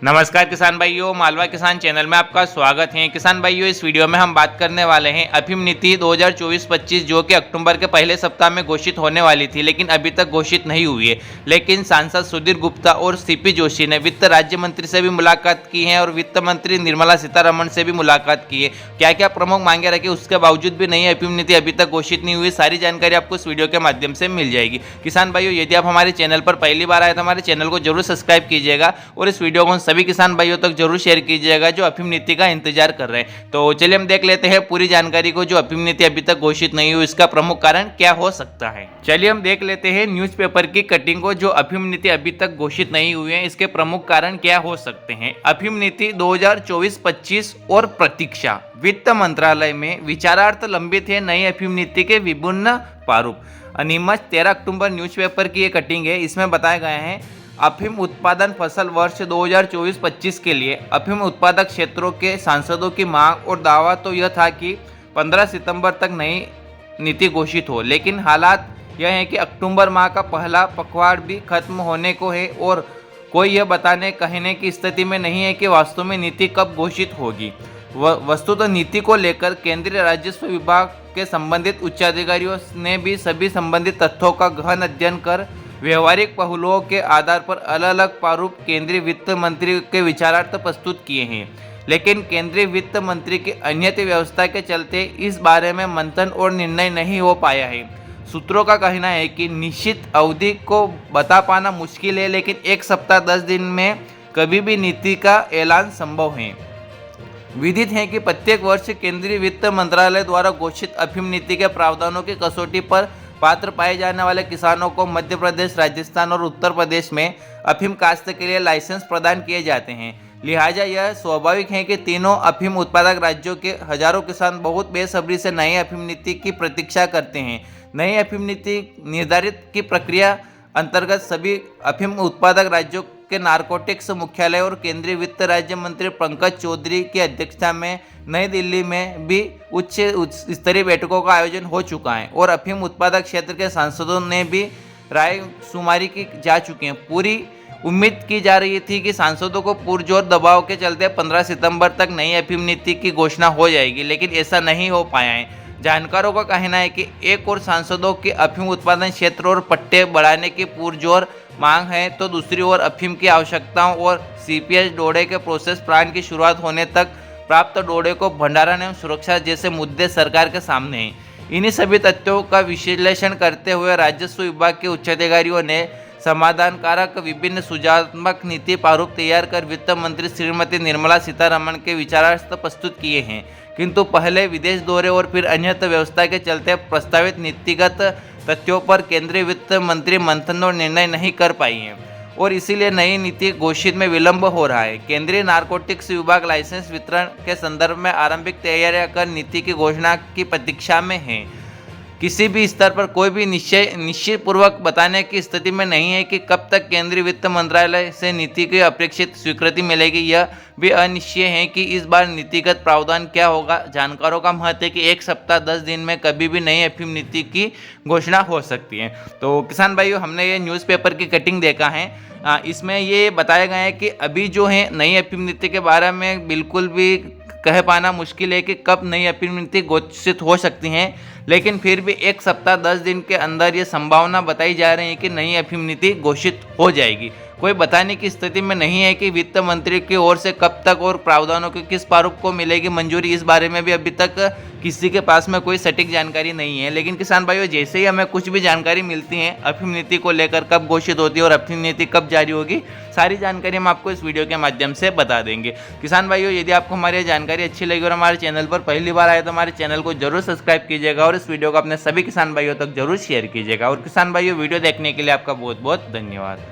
नमस्कार किसान भाइयों, मालवा किसान चैनल में आपका स्वागत है। किसान भाइयों, इस वीडियो में हम बात करने वाले हैं अफीम नीति 2024-25 जो कि अक्टूबर के पहले सप्ताह में घोषित होने वाली थी, लेकिन अभी तक घोषित नहीं हुई है। लेकिन सांसद सुधीर गुप्ता और सीपी जोशी ने वित्त राज्य मंत्री से भी मुलाकात की है और वित्त मंत्री निर्मला सीतारमण से भी मुलाकात की है। क्या क्या प्रमुख मांगे रखी, उसके बावजूद भी नई अफीम नीति अभी तक घोषित नहीं हुई, सारी जानकारी आपको इस वीडियो के माध्यम से मिल जाएगी। किसान भाइयों, यदि आप हमारे चैनल पर पहली बार आए तो हमारे चैनल को जरूर सब्सक्राइब कीजिएगा और इस वीडियो को सभी किसान भाइयों तक जरूर शेयर कीजिएगा जो अफीम नीति का इंतजार कर रहे हैं। तो चलिए हम देख लेते हैं पूरी जानकारी को, जो अफीम नीति अभी तक घोषित नहीं हुई इसका प्रमुख कारण क्या हो सकता है। चलिए हम देख लेते हैं न्यूज़पेपर की कटिंग को, जो अफीम नीति अभी तक घोषित नहीं हुई है इसके प्रमुख कारण क्या हो सकते हैं। अफीम नीति 2024-25 और प्रतीक्षा। वित्त मंत्रालय में विचारार्थ लंबित है नई अफीम नीति के विभिन्न प्रारूप। अनियमित 13 अक्टूबर न्यूज़पेपर की ये कटिंग है। इसमें बताया गया है अफीम उत्पादन फसल वर्ष 2024-25 के लिए अफीम उत्पादक क्षेत्रों के सांसदों की मांग और दावा तो यह था कि 15 सितंबर तक नई नीति घोषित हो, लेकिन हालात यह है कि अक्टूबर माह का पहला पखवाड़ भी खत्म होने को है और कोई यह बताने कहने की स्थिति में नहीं है कि वास्तव में नीति कब घोषित होगी। वस्तुतः नीति को लेकर केंद्रीय राजस्व विभाग के संबंधित उच्चाधिकारियों ने भी सभी संबंधित तथ्यों का गहन अध्ययन कर व्यवहारिक पहलुओं के आधार पर अलग अलग प्रारूप केंद्रीय वित्त मंत्री के विचारार्थ प्रस्तुत किए हैं, लेकिन केंद्रीय वित्त मंत्री की अनियत व्यवस्था के चलते इस बारे में मंथन और निर्णय नहीं हो पाया है। सूत्रों का कहना है कि निश्चित अवधि को बता पाना मुश्किल है, लेकिन एक सप्ताह 10 दिन में कभी भी नीति का ऐलान संभव है। विदित है कि प्रत्येक वर्ष केंद्रीय वित्त मंत्रालय द्वारा घोषित अफीम नीति के प्रावधानों की कसौटी पर पात्र पाए जाने वाले किसानों को मध्य प्रदेश, राजस्थान और उत्तर प्रदेश में अफीम काश्त के लिए लाइसेंस प्रदान किए जाते हैं। लिहाजा यह स्वाभाविक है कि तीनों अफीम उत्पादक राज्यों के हजारों किसान बहुत बेसब्री से नई अफीम नीति की प्रतीक्षा करते हैं। नई अफीम नीति निर्धारित की प्रक्रिया अंतर्गत सभी अफीम उत्पादक राज्यों के नारकोटिक्स मुख्यालय और केंद्रीय वित्त राज्य मंत्री पंकज चौधरी की अध्यक्षता में नई दिल्ली में भी उच्च स्तरीय बैठकों का आयोजन हो चुका है और अफीम उत्पादक क्षेत्र के सांसदों ने भी राय शुमारी की जा चुके हैं। पूरी उम्मीद की जा रही थी कि सांसदों को पुरजोर दबाव के चलते 15 सितंबर तक नई अफीम नीति की घोषणा हो जाएगी, लेकिन ऐसा नहीं हो पाया है। जानकारों का कहना है कि एक और सांसदों के अफीम उत्पादन क्षेत्र और पट्टे बढ़ाने की पुरजोर मांग है, तो दूसरी ओर अफीम की आवश्यकताओं और सीपीएस डोडे के प्रोसेस प्लांट की शुरुआत होने तक प्राप्त डोडे को भंडारण एवं सुरक्षा जैसे मुद्दे सरकार के सामने हैं। इन्हीं सभी तथ्यों का विश्लेषण करते हुए राजस्व विभाग के उच्चाधिकारियों ने समाधानकारक विभिन्न सुझावात्मक नीति प्रारूप तैयार कर वित्त मंत्री श्रीमती निर्मला सीतारमण के विचारार्थ प्रस्तुत किए हैं, किंतु पहले विदेश दौरे और फिर अन्यत्र व्यवस्था के चलते प्रस्तावित नीतिगत तथ्यों पर केंद्रीय वित्त मंत्री मंथन और निर्णय नहीं कर पाई हैं और इसीलिए नई नीति घोषित में विलंब हो रहा है। केंद्रीय नारकोटिक्स विभाग लाइसेंस वितरण के संदर्भ में आरंभिक तैयारियां कर नीति की घोषणा की प्रतीक्षा में है। किसी भी स्तर पर कोई भी निश्चित पूर्वक बताने की स्थिति में नहीं है कि कब तक केंद्रीय वित्त मंत्रालय से नीति की अपेक्षित स्वीकृति मिलेगी। यह भी अनिश्चय है कि इस बार नीतिगत प्रावधान क्या होगा। जानकारों का मत है कि एक सप्ताह 10 दिन में कभी भी नई अफीम नीति की घोषणा हो सकती है। तो किसान भाइयों, हमने ये न्यूज़पेपर की कटिंग देखा है, इसमें ये बताया गया है कि अभी जो है नई अफीम नीति के बारे में बिल्कुल भी कह पाना मुश्किल है कि कब नई अफीम नीति घोषित हो सकती हैं, लेकिन फिर भी एक सप्ताह 10 दिन के अंदर ये संभावना बताई जा रही है कि नई अफीम नीति घोषित हो जाएगी। कोई बताने की स्थिति में नहीं है कि वित्त मंत्री की ओर से कब तक और प्रावधानों के किस प्रारूप को मिलेगी मंजूरी, इस बारे में भी अभी तक किसी के पास में कोई सटीक जानकारी नहीं है। लेकिन किसान भाइयों, जैसे ही हमें कुछ भी जानकारी मिलती है अफीम नीति को लेकर, कब घोषित होती है और अफीम नीति कब जारी होगी, सारी जानकारी हम आपको इस वीडियो के माध्यम से बता देंगे। किसान भाइयों, यदि आपको हमारी जानकारी अच्छी लगी और हमारे चैनल पर पहली बार आए तो हमारे चैनल को जरूर सब्सक्राइब कीजिएगा और इस वीडियो को अपने सभी किसान भाइयों तक जरूर शेयर कीजिएगा। और किसान भाइयों, वीडियो देखने के लिए आपका बहुत बहुत धन्यवाद।